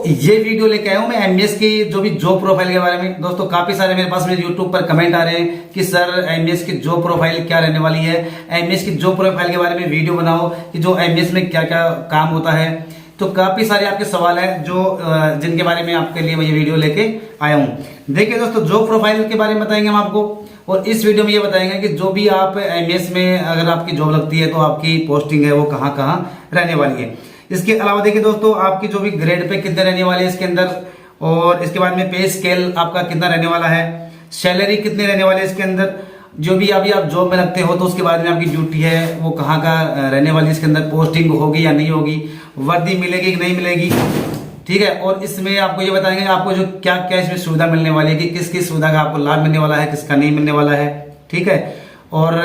ये वीडियो लेके आया हूँ मैं एमबीएस की जो भी जॉब प्रोफाइल के बारे में। दोस्तों काफी सारे मेरे पास मेरे यूट्यूब पर कमेंट आ रहे हैं कि सर एमबीएस की जॉब प्रोफाइल क्या रहने वाली है, एमबीएस की जॉब प्रोफाइल के बारे में वीडियो बनाओ कि जो एमबीएस में क्या क्या काम होता है। तो काफी सारे आपके सवाल है जो जिनके बारे में आपके लिए मैं ये वीडियो लेके आया हूँ। देखिए दोस्तों, जॉब प्रोफाइल के बारे में बताएंगे हम आपको, और इस वीडियो में ये बताएंगे कि जो भी आप एमबीएस में अगर आपकी जॉब लगती है तो आपकी पोस्टिंग है वो कहाँ कहाँ रहने वाली है। इसके अलावा देखिए दोस्तों, आपकी जो भी ग्रेड पे कितने रहने वाले हैं इसके अंदर, और इसके बाद में पे स्केल आपका कितना रहने वाला है, सैलरी कितनी रहने वाली है इसके अंदर, जो भी अभी आप जॉब में लगते हो तो उसके बाद में आपकी ड्यूटी है वो कहाँ का रहने वाली है, इसके अंदर पोस्टिंग होगी या नहीं होगी, वर्दी मिलेगी कि नहीं मिलेगी, ठीक है। और इसमें आपको ये बताएंगे आपको जो क्या क्या इसमें सुविधा मिलने वाली है, कि किस किस सुविधा का आपको लाभ मिलने वाला है, किसका नहीं मिलने वाला है, ठीक है। और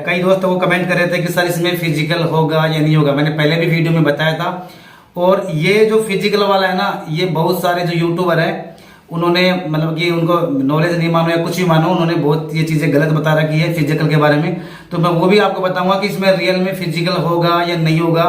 कई दोस्त वो कमेंट कर रहे थे कि सर इसमें फिजिकल होगा या नहीं होगा। मैंने पहले भी वीडियो में बताया था। और ये जो फिजिकल वाला है ना, ये बहुत सारे जो यूट्यूबर हैं उन्होंने मतलब कि उनको नॉलेज नहीं मानो या कुछ भी मानो, उन्होंने बहुत ये चीजें गलत बता रखी है फिजिकल के बारे में। तो मैं वो भी आपको बताऊंगा कि इसमें रियल में फिजिकल होगा या नहीं होगा,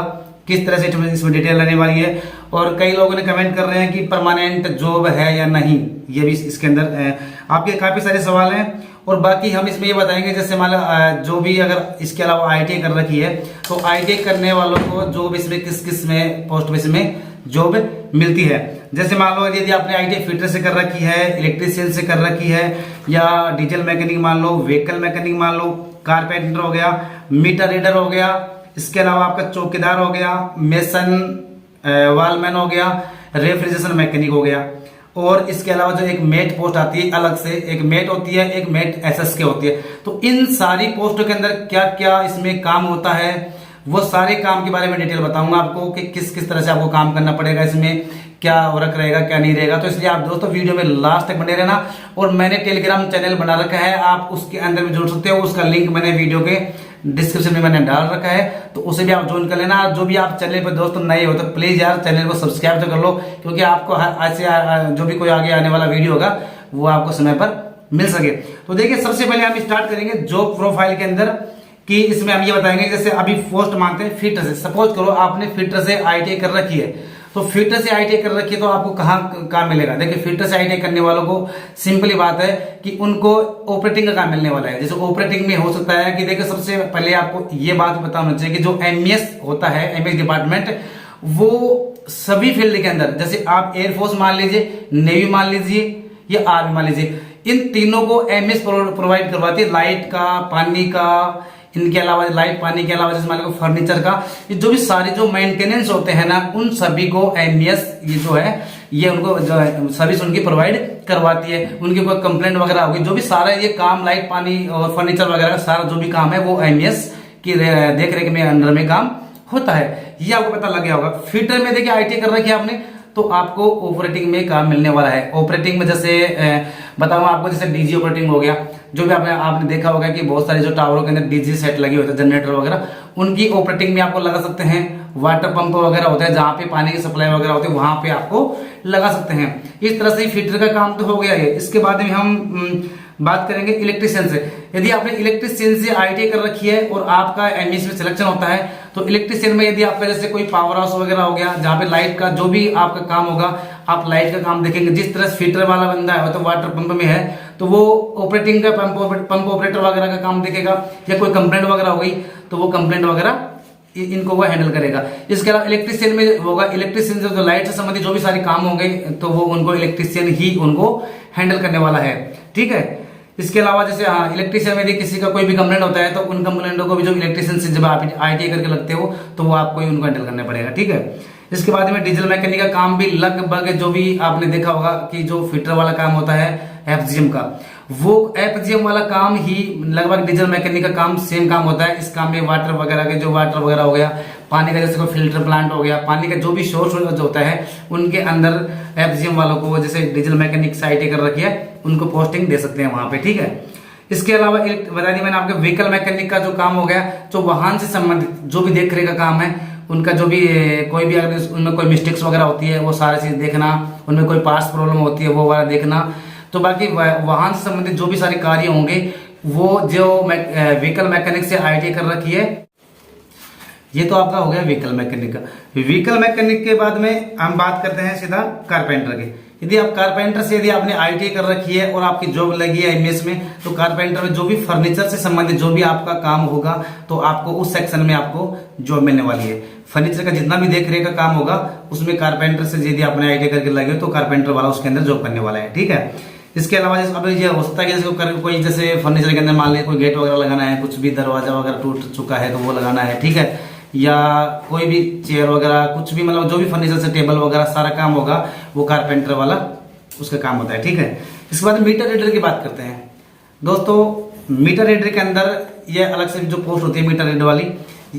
किस तरह से इसमें डिटेल रहने वाली है। और कई लोगों ने कमेंट कर रहे हैं कि परमानेंट जॉब है या नहीं, ये भी इसके अंदर आपके काफी सारे सवाल हैं। और बाकी हम इसमें ये बताएंगे, जैसे मान लो जो भी अगर इसके अलावा आईटीआई कर रखी है तो आईटीआई करने वालों को जॉब इसमें किस किस में पोस्ट बेस में जॉब मिलती है। जैसे मान लो यदि आपने आईटीआई फिटर से कर रखी है, इलेक्ट्रीशियन से कर रखी है, या डीजल मैकेनिक मान लो, व्हीकल मैकेनिक मान लो, कारपेंटर हो गया, मीटर रीडर हो गया, इसके अलावा आपका चौकीदार हो गया, मेसन वालमैन हो गया, रेफ्रिजरेशन मैकेनिक हो गया। और इसके अलावा जो एक मेट पोस्ट आती है अलग से, एक मेट होती है, एक मेट एसएस के होती है। तो इन सारी पोस्टों के अंदर क्या क्या इसमें काम होता है, वो सारे काम के बारे में डिटेल बताऊंगा आपको कि किस किस तरह से आपको काम करना पड़ेगा, इसमें क्या वर्क रहेगा क्या नहीं रहेगा। तो इसलिए आप दोस्तों वीडियो में लास्ट तक बने रहना। और मैंने टेलीग्राम चैनल बना रखा है, आप उसके अंदर भी जुड़ सकते हो, उसका लिंक मैंने वीडियो के डिस्क्रिप्शन में मैंने डाल रखा है, तो उसे भी आप ज्वाइन कर लेना। जो भी आप चैनल पर दोस्तों नए हो तो प्लीज यार चैनल को सब्सक्राइब तो कर लो, क्योंकि आपको ऐसे जो भी कोई आगे आने वाला वीडियो होगा वो आपको समय पर मिल सके। तो देखिए, सबसे पहले हम स्टार्ट करेंगे जॉब प्रोफाइल के अंदर, कि इसमें हम ये बताएंगे जैसे अभी पोस्ट मांगते हैं फिटर से। सपोज करो आपने फिटर से आईटीआई कर रखी है, तो फिटर से आईटीआई कर रखी है तो आपको कहाँ काम मिलेगा। देखिए, फिटर से आईटीआई करने वालों को सिंपली बात है कि उनको ऑपरेटिंग का काम मिलने वाला है। जैसे ऑपरेटिंग में हो सकता है कि देखिए, सबसे पहले आपको ये बात बताना चाहिए कि जो एमईएस होता है, एमईएस डिपार्टमेंट, वो सभी फील्ड के अंदर, जैसे आप एयरफोर्स मान लीजिए, नेवी मान लीजिए या आर्मी मान लीजिए, इन तीनों को एमईएस प्रोवाइड करवाती है। लाइट का, पानी का, इनके अलावा लाइट पानी के अलावा जैसे मान लो फर्नीचर का, ये जो भी सारे जो मेंटेनेंस होते हैं ना, उन सभी को एमईएस ये जो है ये उनको जो सर्विस उनकी प्रोवाइड करवाती है। उनकी कोई कंप्लेंट वगैरह होगी, जो भी सारा ये काम लाइट पानी और फर्नीचर वगैरह सारा जो भी काम है वो एमईएस की देख रेख में अंडर में काम होता है। ये आपको पता लग गया होगा। फिटर में देखिए आईटी कर रखी है आपने, तो आपको ऑपरेटिंग में काम मिलने वाला है। ऑपरेटिंग में जैसे बताऊंगा आपको, जैसे डीजी ऑपरेटिंग हो गया, जो भी आपने देखा होगा कि बहुत सारे जो टावरों के अंदर डीजी सेट लगे होते हैं, जनरेटर वगैरह, उनकी ऑपरेटिंग में आपको लगा सकते हैं। वाटर पंप वगैरह होते हैं, जहां पे पानी की सप्लाई वगैरह होती है, वहां पे आपको लगा सकते हैं। इस तरह से फिटर का काम तो हो गया है। इसके बाद में हम बात करेंगे इलेक्ट्रिशियन से। यदि आपने इलेक्ट्रिशियन से आईटीआई कर रखी है और आपका एमईएस में सिलेक्शन होता है, तो इलेक्ट्रिशियन में यदि आपका जैसे कोई पावर हाउस वगैरह हो गया, जहां पे लाइट का जो भी आपका काम होगा, आप लाइट का काम देखेंगे। जिस तरह से फिटर वाला बंदा है तो वाटर पंप में है, तो वो ऑपरेटिंग का पंप ऑपरेटर वगैरह का काम देखेगा, या कोई कंप्लेंट वगैरह हो गई तो वो कंप्लेंट वगैरह इनको वो हैंडल करेगा। इसके अलावा इलेक्ट्रिशियन में होगा, इलेक्ट्रिशियन से जो लाइट से संबंधित जो भी सारे काम होंगे तो वो उनको इलेक्ट्रिशियन ही उनको हैंडल करने वाला है, ठीक है। इसके अलावा जैसे इलेक्ट्रिशियन में यदि किसी का कोई भी कंप्लेंट होता है तो उन कंप्लेंटों को भी जो इलेक्ट्रिशियन से जब आप आईटीआई करके लगते हो तो वो आपको ही उनको हैंडल करना पड़ेगा, ठीक है। इसके बाद में डीजल मैकेनिक का काम भी लगभग जो भी आपने देखा होगा कि जो फिटर वाला काम होता है एफजीएम का, वो एफजीएम वाला काम ही लगभग डीजल मैकेनिक का काम सेम काम होता है। इस काम में वाटर वगैरह के जो वाटर वगैरह हो गया, पानी का जैसे कोई फिल्टर प्लांट हो गया, पानी का जो भी सोर्स जो होता है उनके अंदर एफजीएम वालों को, जैसे डीजल मैकेनिक से आईटीआई कर रखी है, उनको पोस्टिंग दे सकते हैं वहां पे, ठीक है। इसके अलावा बता दी मैंने आपके व्हीकल मैकेनिक का जो काम हो गया, जो वाहन से संबंधित जो भी देख रेख का काम है, उनका जो भी कोई भी अगर उनमें कोई मिस्टेक्स वगैरह होती है वो सारी चीज देखना, उनमें कोई पार्ट्स प्रॉब्लम होती है वो वाला देखना। तो बाकी वाहन से संबंधित जो भी सारे कार्य होंगे वो जो व्हीकल मैकेनिक से आईटीआई कर रखी है ये तो आपका हो गया व्हीकल मैकेनिक का। व्हीकल मैकेनिक के बाद में हम बात करते हैं सीधा कारपेंटर की। यदि आप कारपेंटर से यदि आपने आईटीआई कर रखी है और आपकी जॉब लगी है एमएस में, तो कारपेंटर में जो भी फर्नीचर से संबंधित जो भी आपका काम होगा तो आपको उस सेक्शन में आपको जॉब मिलने वाली है। फर्नीचर का जितना भी देख रेख का काम होगा उसमें कारपेंटर से यदि आपने आईटीआई करके लगे हो तो कारपेंटर वाला उसके अंदर जॉब करने वाला है, ठीक है। इसके अलावा जैसे अब ये हो सकता है कि जैसे कोई जैसे फर्नीचर के अंदर मान लीजिए कोई गेट वगैरह लगाना है, कुछ भी दरवाजा वगैरह टूट चुका है तो वो लगाना है, ठीक है, या कोई भी चेयर वगैरह कुछ भी मतलब जो भी फर्नीचर से टेबल वगैरह सारा काम होगा वो कारपेंटर वाला उसका काम होता है, ठीक है। इसके बाद मीटर रीडर की बात करते हैं दोस्तों। मीटर रीडर के अंदर ये अलग से जो पोस्ट होती है मीटर रीडर वाली,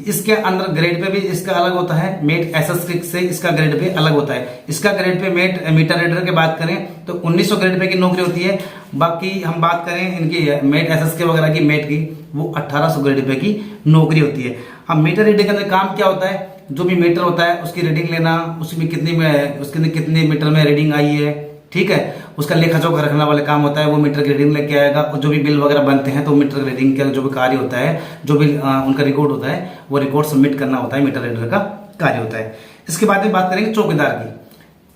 इसके अंदर ग्रेड पे भी इसका अलग होता है, मेट एसएस से इसका ग्रेड पे अलग होता है। इसका grade pay met meter reader की बात करें तो 1900 ग्रेड पे की नौकरी होती है। बाकी हम बात करें इनकी मेट एसएस के वगैरह की मेट की, वो 1800 ग्रेड पे की नौकरी होती है। अब मीटर रीडर के अंदर काम क्या होता है, जो भी मीटर होता है उसकी रीडिंग लेना, उसमें कितने मीटर में रीडिंग आई है, ठीक है, उसका लेखा जोखा रखना वाला काम होता है, वो मीटर की रीडिंग लेके आएगा। और जो भी बिल वगैरह बनते हैं तो मीटर रीडिंग का जो भी कार्य होता है, जो भी उनका रिकॉर्ड होता है वो रिकॉर्ड सबमिट करना होता है, मीटर रीडर का कार्य होता है। इसके बाद में बात करेंगे चौकीदार की।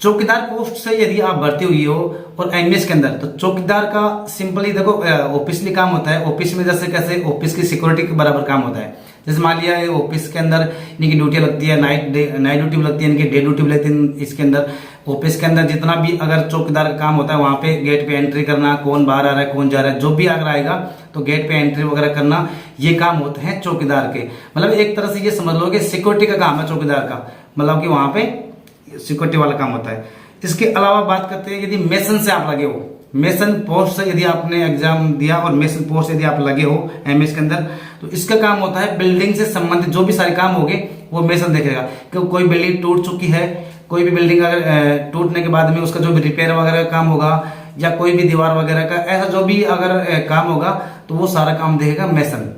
चौकीदार पोस्ट से यदि आप भर्ती हुई हो और एमएस के अंदर, तो चौकीदार का सिंपली देखो ऑफिसली काम होता है। ऑफिस में जैसे कैसे ऑफिस की सिक्योरिटी के बराबर काम होता है। जैसे मान लिया ऑफिस के अंदर इनकी ड्यूटी लगती है, नाइट ड्यूटी भी लगती है, इनकी डे ड्यूटी भी लगती है। इसके अंदर ऑफिस के अंदर जितना भी अगर चौकीदार का काम होता है वहां पे गेट पे एंट्री करना, कौन बाहर आ रहा है कौन जा रहा है, जो भी अगर आएगा तो गेट पे एंट्री वगैरह करना, ये काम होते हैं चौकीदार के। मतलब एक तरह से ये समझ लो कि सिक्योरिटी का काम है चौकीदार का, मतलब कि वहां पे सिक्योरिटी वाला काम होता है। इसके अलावा बात करते हैं यदि मेसन से आप लगे हो, मेसन पोस्ट से यदि आपने एग्जाम दिया और मेसन पोस्ट से यदि आप लगे हो एमएस के अंदर, तो इसका काम होता है बिल्डिंग से संबंधित जो भी सारे काम होंगे वो मेसन देखेगा। कि कोई बिल्डिंग टूट चुकी है, कोई भी बिल्डिंग अगर टूटने के बाद में उसका जो भी रिपेयर वगैरह का काम होगा, या कोई भी दीवार वगैरह का ऐसा जो भी अगर काम होगा तो वो सारा काम देखेगा मेसन।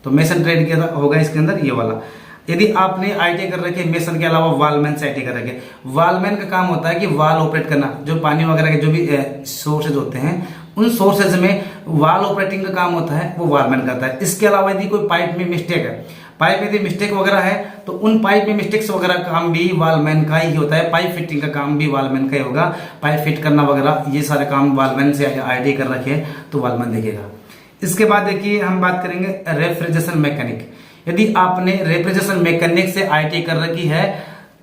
तो मेसन ट्रेड किया होगा इसके अंदर ये वाला। यदि आपने आईटीआई कर रखी है मेसन के अलावा वालमैन से आईटीआई कर रखे, वालमैन का काम होता है कि वाल ऑपरेट करना, जो पानी वगैरह के जो भी सोर्सेज होते हैं उन सोर्सेज में वाल ऑपरेटिंग का काम होता है वो वालमैन करता है। इसके अलावा यदि कोई पाइप में मिस्टेक है, पाइप में यदि मिस्टेक वगैरह है तो उन पाइप में मिस्टेक्स वगैरह का काम भी वालमैन का ही होता है। पाइप फिटिंग का काम भी वालमैन का ही होगा, पाइप फिट करना वगैरह ये सारे काम वालमैन से आईटीआई कर रखे हैं तो वालमैन देखेगा। इसके बाद देखिए हम बात करेंगे रेफ्रिजरेशन मैकेनिक। यदि आपने रेफ्रिजरेशन मैकेनिक से आईटीआई कर रखी है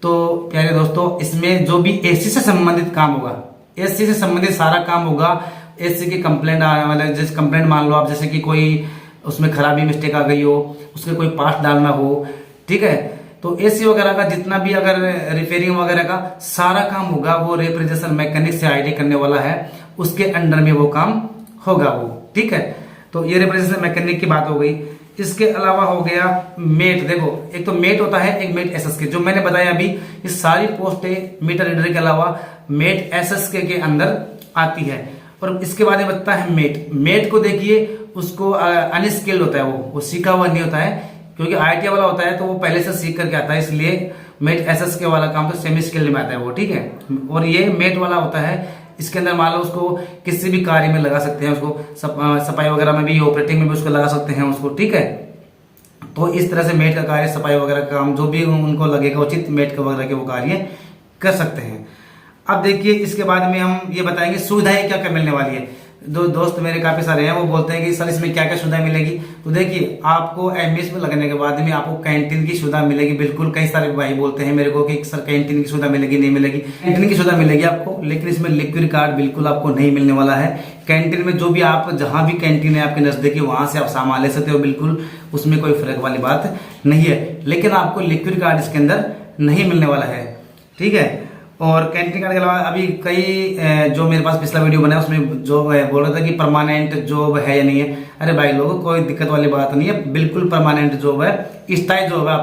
तो प्यारे दोस्तों इसमें जो भी एसी से संबंधित काम होगा, एसी से संबंधित सारा काम होगा। एसी की कंप्लेंट आने वाला, जैसे कंप्लेंट मान लो आप, जैसे कि कोई उसमें खराबी मिस्टेक आ गई हो, उसके कोई पार्ट डालना हो, ठीक है, तो एसी वगैरह का जितना भी अगर रिपेयरिंग वगैरह का सारा काम होगा वो रेफ्रिजरेशन मैकेनिक से आईटीआई करने वाला है, उसके अंडर में वो काम होगा वो, ठीक है। तो ये रेफ्रिजरेशन मैकेनिक की बात हो गई। इसके अलावा हो गया मेट। देखो एक तो मेट होता है, एक मेट एसएस के, जो मैंने बताया अभी ये सारी पोस्टें मीटर रीडर के अलावा मेट एसएस के अंदर आती है। और इसके बाद में बचता है मेट। मेट को देखिए उसको अनस्किल्ड होता है, वो सीखा हुआ नहीं होता है, क्योंकि आईटीआई वाला होता है तो वो पहले से सीख करके आता है, इसलिए मेट एसएस के वाला काम तो सेमी स्किल्ड में आता है वो, ठीक है। और ये मेट वाला होता है, इसके अंदर मान लो उसको किसी भी कार्य में लगा सकते हैं, उसको सफाई वगैरह में भी, ऑपरेटिंग में भी उसको लगा सकते हैं उसको, ठीक है। तो इस तरह से मेट का कार्य, सफाई वगैरह का काम जो भी उनको लगेगा उचित मेट का वगैरह के वो कार्य कर सकते हैं। अब देखिए इसके बाद में हम ये बताएंगे सुविधाएं क्या क्या मिलने वाली है। दो दोस्त मेरे काफी सारे हैं वो बोलते हैं कि सर इसमें क्या क्या सुविधा मिलेगी। तो देखिए आपको एमएस में लगने के बाद में आपको कैंटीन की सुविधा मिलेगी। बिल्कुल कई सारे भाई बोलते हैं मेरे को कि सर कैंटीन की सुविधा मिलेगी, नहीं मिलेगी। कैंटीन की सुविधा मिलेगी आपको, लेकिन इसमें लिक्विड कार्ड बिल्कुल आपको नहीं मिलने वाला है। कैंटीन में जो भी आप जहां भी कैंटीन है आपके नजदीकी वहां से आप सामान ले सकते हो, बिल्कुल उसमें कोई फर्क वाली बात नहीं है। लेकिन आपको लिक्विड कार्ड इसके अंदर नहीं मिलने वाला है, ठीक है। और कैंटीन कार्ड के अलावा अभी कई जो मेरे पास पिछला वीडियो बना है उसमें जो बोल रहा था कि परमानेंट जॉब है या नहीं है। अरे भाई लोगों कोई दिक्कत वाली बात नहीं है, बिल्कुल परमानेंट जॉब है, स्थायी जॉब है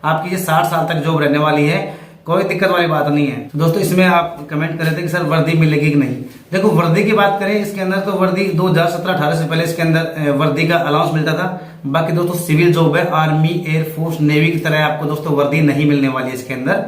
आपकी ये 60 साल तक जॉब रहने वाली है, कोई दिक्कत वाली बात नहीं है। तो दोस्तों इसमें आप कमेंट कर रहे थे कि सर वर्दी मिलेगी कि नहीं। देखो वर्दी की बात करें इसके अंदर तो वर्दी 2017-18 से पहले इसके अंदर वर्दी का अलाउंस मिलता था। बाकी दोस्तों सिविल जॉब है, आर्मी, एयरफोर्स, नेवी की तरह आपको दोस्तों वर्दी नहीं मिलने वाली है इसके अंदर,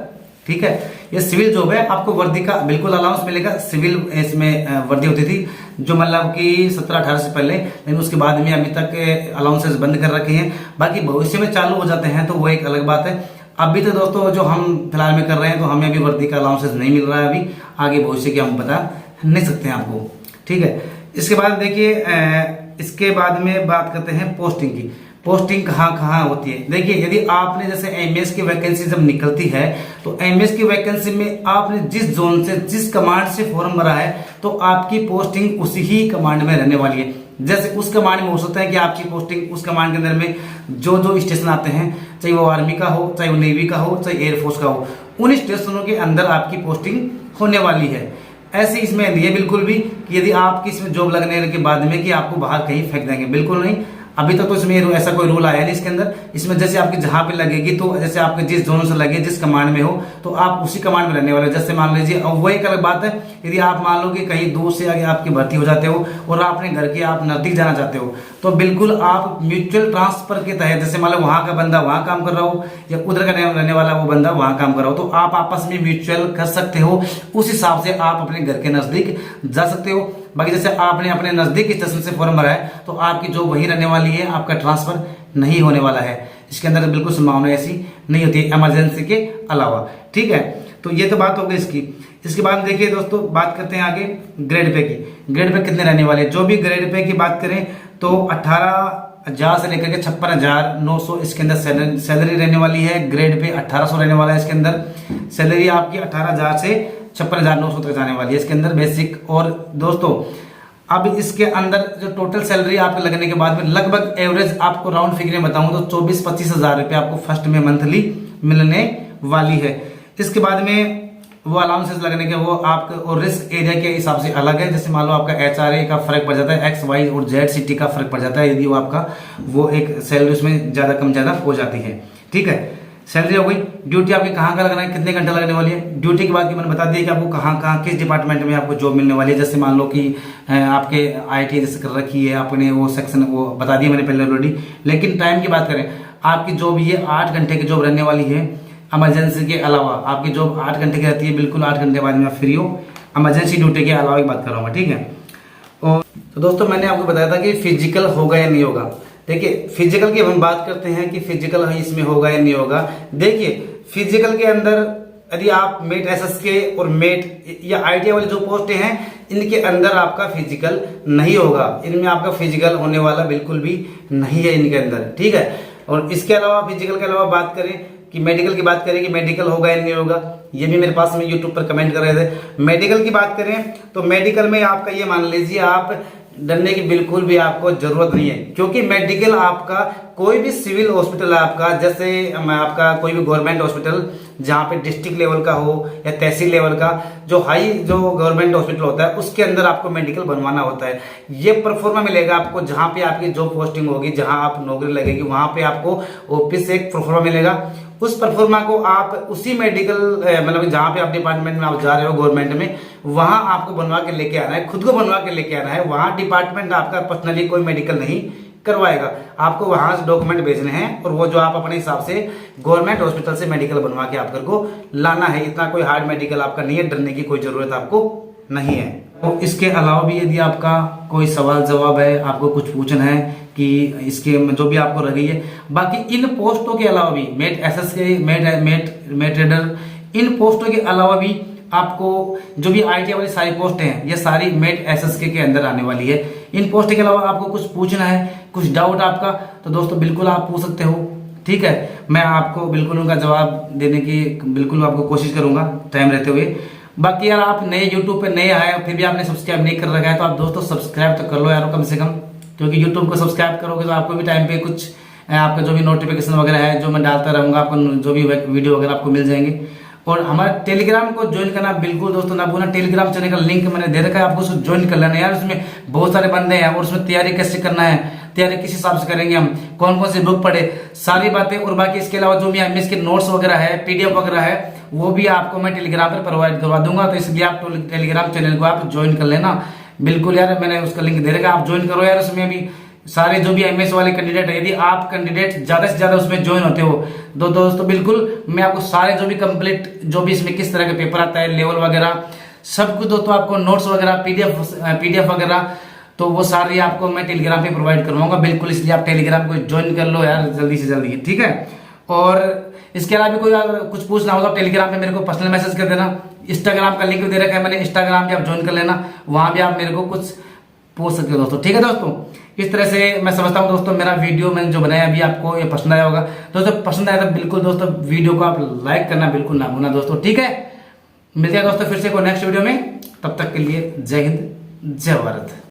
ठीक है। ये सिविल जॉब है, आपको वर्दी का बिल्कुल अलाउंस मिलेगा। सिविल इसमें वर्दी होती थी जो मतलब कि 17-18 से पहले, लेकिन उसके बाद में अभी तक अलाउंसेस बंद कर रखे हैं। बाकी भविष्य में चालू हो जाते हैं तो वो एक अलग बात है। अभी तो दोस्तों जो हम फिलहाल में कर रहे हैं तो हमें अभी वर्दी का अलाउंसेस नहीं मिल रहा है, अभी आगे भविष्य की हम बता नहीं सकते हैं आपको, ठीक है। इसके बाद देखिए, इसके बाद में बात करते हैं पोस्टिंग की। पोस्टिंग कहाँ कहाँ होती है। देखिए, यदि आपने जैसे एमएस की वैकेंसी जब निकलती है तो एमएस की वैकेंसी में आपने जिस जोन से, जिस कमांड से फॉर्म भरा है तो आपकी पोस्टिंग उसी ही कमांड में रहने वाली है। जैसे उस कमांड में हो सकता है कि आपकी पोस्टिंग उस कमांड के अंदर में जो जो स्टेशन आते हैं, चाहे वो आर्मी का हो, चाहे वो नेवी का हो, चाहे एयरफोर्स का हो, उन स्टेशनों के अंदर आपकी पोस्टिंग होने वाली है। ऐसे इसमें नहीं है बिल्कुल भी कि यदि आपकी इसमें जॉब लगने के बाद में कि आपको बाहर कहीं फेंक देंगे, बिल्कुल नहीं। अभी तक तो इसमें ऐसा कोई रूल आया नहीं इसके अंदर। इसमें जैसे आपकी जहां पे लगेगी, तो जैसे आपके जिस जोन से लगे, जिस कमांड में हो, तो आप उसी कमांड में रहने वाले। जैसे मान लीजिए, अब वो एक अलग बात है, यदि आप मान लो कि कहीं दूर से आगे आपकी भर्ती हो जाते हो और आपने घर के आप नजदीक जाना चाहते हो, तो बिल्कुल आप म्यूचुअल ट्रांसफर के तहत, जैसे मान लो वहां का बंदा वहां काम कर रहा हो या उधर का रहने वाला वो बंदा वहां काम कर रहा हो, तो आप आपस में म्यूचुअल कर सकते हो। उस हिसाब से आप अपने घर के नजदीक जा सकते हो। बाकी जैसे आपने अपने नजदीक स्टेशन से फॉर्म भरा है तो आपकी जॉब वहीं रहने वाली है, आपका ट्रांसफर नहीं होने वाला है। इसके अंदर बिल्कुल संभावना ऐसी नहीं होती इमरजेंसी के अलावा, ठीक है। तो ये तो बात हो गई इसकी। इसके बाद देखिए दोस्तों, बात करते हैं आगे ग्रेड पे की। ग्रेड पे कितने रहने वाले, जो भी ग्रेड पे की बात करें तो 18,000 से लेकर के 56,900 इसके अंदर सैलरी रहने वाली है। ग्रेड पे 1800 रहने वाला है इसके अंदर। सैलरी आपकी 18,000 से 56,900 तक जाने वाली है इसके अंदर बेसिक। और दोस्तों अब इसके अंदर जो टोटल सैलरी आपके लगने के बाद में लगभग एवरेज आपको राउंड फिगर में बताऊं तो 24-25 हजार रुपये आपको फर्स्ट में मंथली मिलने वाली है। इसके बाद में वो अलाउंसेस लगने के वो आपके और रिस्क एरिया के हिसाब से अलग है। जैसे मान लो आपका HRA का फर्क पड़ जाता है, एक्स वाई और जेड सिटी का फर्क पड़ जाता है, यदि वो आपका वो एक सैलरी उसमें ज्यादा कम ज्यादा हो जाती है, ठीक है। सैलरी हो गई। ड्यूटी आपकी कहाँ का लगना है, कितने घंटे लगने वाली है। ड्यूटी के बाद की मैंने बता दिया कि आपको कहाँ कहाँ किस डिपार्टमेंट में आपको जॉब मिलने वाली है। जैसे मान लो कि आपके IIT जैसे कर रखी है आपने, वो सेक्शन वो बता दिया मैंने पहले ऑलरेडी। लेकिन टाइम की बात करें, आपकी जॉब ये 8 घंटे की जॉब रहने वाली है। इमरजेंसी के अलावा आपकी जॉब 8 घंटे की रहती है, बिल्कुल 8 घंटे बाद में आप फ्री हो। इमरजेंसी ड्यूटी के अलावा की बात कर रहा हूँ, ठीक है। और तो दोस्तों मैंने आपको बताया था कि फिजिकल होगा या नहीं होगा। देखिए, फिजिकल की हम बात करते हैं कि फिजिकल इसमें होगा या नहीं होगा। देखिए, फिजिकल के अंदर यदि आप मेट एसएस के और मेट या ITI वाले जो पोस्टें हैं, इनके अंदर आपका फिजिकल नहीं होगा। इनमें आपका फिजिकल होने वाला बिल्कुल भी नहीं है इनके अंदर, ठीक है। और इसके अलावा फिजिकल के अलावा बात करें कि मेडिकल की बात करें कि मेडिकल होगा या नहीं होगा, ये भी मेरे पास में यूट्यूब पर कमेंट कर रहे थे। मेडिकल की बात करें तो मेडिकल में आपका ये मान लीजिए, आप डरने की बिल्कुल भी आपको जरूरत नहीं है, क्योंकि मेडिकल आपका कोई भी सिविल हॉस्पिटल आपका, जैसे आपका कोई भी गवर्नमेंट हॉस्पिटल जहाँ पे डिस्ट्रिक्ट लेवल का हो या तहसील लेवल का, जो गवर्नमेंट हॉस्पिटल होता है उसके अंदर आपको मेडिकल बनवाना होता है। ये परफॉर्मा मिलेगा आपको जहाँ पे आपकी जॉब पोस्टिंग होगी, जहाँ आप नौकरी लगेगी, वहां पे आपको ऑफिस से एक परफॉर्मा मिलेगा। उस परफॉर्मा को आप उसी मेडिकल मतलब जहाँ पे आप डिपार्टमेंट में आप जा रहे हो गवर्नमेंट में, वहां आपको बनवा के लेके आना है, खुद को बनवा के लेके आना है। वहां डिपार्टमेंट आपका पर्सनली कोई मेडिकल नहीं करवाएगा, आपको वहां से डॉक्यूमेंट भेजने हैं और वो जो आप अपने हिसाब से गवर्नमेंट हॉस्पिटल से मेडिकल बनवा के आप को लाना है। इतना कोई हार्ड मेडिकल आपका नहीं है, डरने की कोई जरूरत आपको नहीं है। तो इसके अलावा भी यदि आपका कोई सवाल जवाब है, आपको कुछ पूछना है कि इसके जो भी आपको रही है, बाकी इन पोस्टों के अलावा भी मेट एसएस के मेट रेडर, इन पोस्टों के अलावा भी आपको जो भी ITI वाली सारी पोस्टें हैं, ये सारी मेट एसएस के अंदर आने वाली है। इन पोस्ट के अलावा आपको कुछ पूछना है, कुछ डाउट आपका, तो दोस्तों बिल्कुल आप पूछ सकते हो, ठीक है। मैं आपको बिल्कुल उनका जवाब देने की बिल्कुल आपको कोशिश करूंगा टाइम रहते हुए। बाकी यार, आप नए यूट्यूब पे नए आए फिर भी आपने सब्सक्राइब नहीं कर रखा है, तो आप दोस्तों सब्सक्राइब तो कर लो यार कम से कम, क्योंकि यूट्यूब को सब्सक्राइब करोगे तो आपको भी टाइम पे कुछ आपका जो भी नोटिफिकेशन वगैरह है जो मैं डालता रहूंगा, आपको जो भी वीडियो वगैरह आपको मिल जाएंगे। और हमारे टेलीग्राम को ज्वाइन करना बिल्कुल दोस्तों ना भूलना। टेलीग्राम चैनल का लिंक मैंने दे रखा है, आपको उसको ज्वाइन कर लेना यार। उसमें बहुत सारे बंदे हैं और उसमें तैयारी कैसे करना है, तैयारी किस हिसाब से करेंगे, हम कौन कौन सी बुक पढ़े, सारी बातें। और बाकी इसके अलावा जो भी एमएस के नोट्स वगैरह है, PDF वगैरह है, वो भी आपको मैं टेलीग्राम पर प्रोवाइड करवा दूंगा। तो इसलिए आप टेलीग्राम चैनल को आप ज्वाइन कर लेना बिल्कुल यार। मैंने उसका लिंक दे रखा, आप ज्वाइन करो यार। उसमें भी सारे जो भी एमएस वाले कैंडिडेट है, यदि आप कैंडिडेट ज्यादा से ज्यादा उसमें ज्वाइन होते हो दोस्तों बिल्कुल मैं आपको सारे जो भी कंप्लीट जो भी इसमें किस तरह के पेपर आता है, लेवल वगैरह सब कुछ दोस्तों, आपको नोट्स वगैरह पीडीएफ वगैरह, तो वो सारी आपको मैं टेलीग्राम पे प्रोवाइड करवाऊंगा बिल्कुल। इसलिए आप टेलीग्राम को ज्वाइन कर लो यार जल्दी से जल्दी, ठीक है। और इसके अलावा भी कोई अगर कुछ पूछना होगा टेलीग्राम पे मेरे को पर्सनल मैसेज कर देना। इंस्टाग्राम का लिंक दे रखा है मैंने, इंस्टाग्राम पे आप ज्वाइन कर लेना, वहां भी आप मेरे को कुछ पूछ सकते हो दोस्तों, ठीक है दोस्तों। इस तरह से मैं समझता हूँ दोस्तों मेरा वीडियो मैंने जो बनाया अभी आपको ये पसंद आया होगा दोस्तों। पसंद आया तो बिल्कुल दोस्तों वीडियो को आप लाइक करना बिल्कुल ना भूलना दोस्तों, ठीक है। मिलते हैं दोस्तों फिर से कोई नेक्स्ट वीडियो में, तब तक के लिए जय हिंद जय भारत।